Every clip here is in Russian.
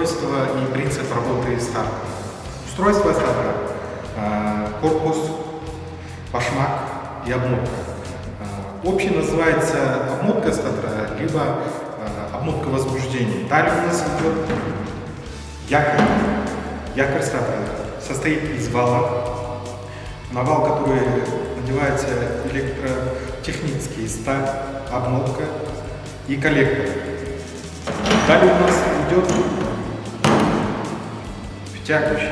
устройство и принцип работы стартера. Устройство стартера – корпус, башмак и обмотка. Общее называется обмотка стартера, либо обмотка возбуждения. Далее у нас идет якорь. Якорь стартера состоит из вала. На вал, который надевается электротехнический сталь, обмотка и коллектор. Далее у нас идет втягивающий.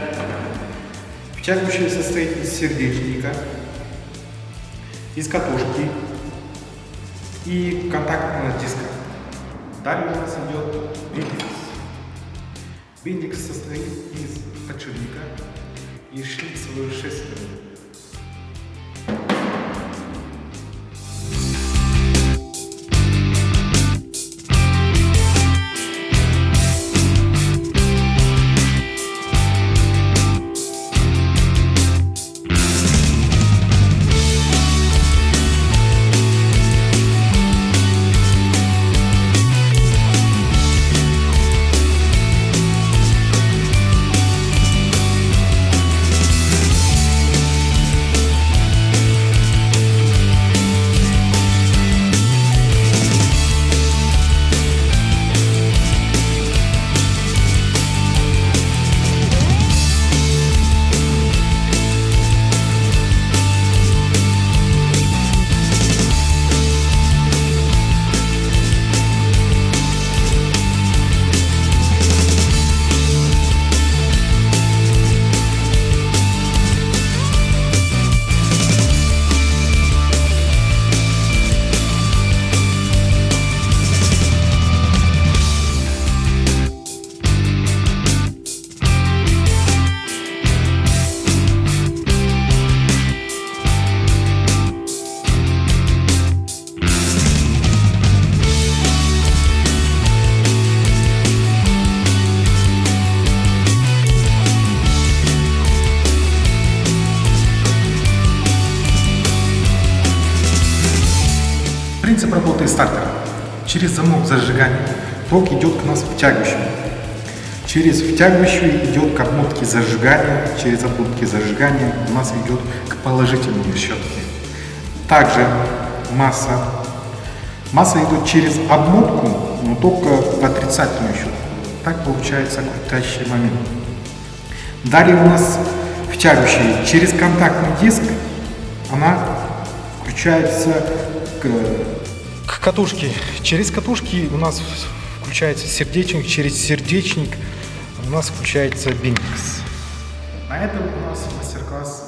Втягивающий состоит из сердечника, из катушки и контактного диска. Далее у нас идет биндекс. Биндекс состоит из подшипника и шлицевой шестерни. Принцип работы стартера. Через замок зажигания ток идет к нас втягивающему. Через втягивающую идет к обмотке зажигания. Через обмотки зажигания у нас идет к положительной щетке. Также масса. Масса идет через обмотку, но только в отрицательную щетку. Так получается крутящий момент. Далее у нас втягивающая. Через контактный диск она включается к катушке. Через катушки у нас включается сердечник, через сердечник у нас включается биндекс. На этом у нас мастер-класс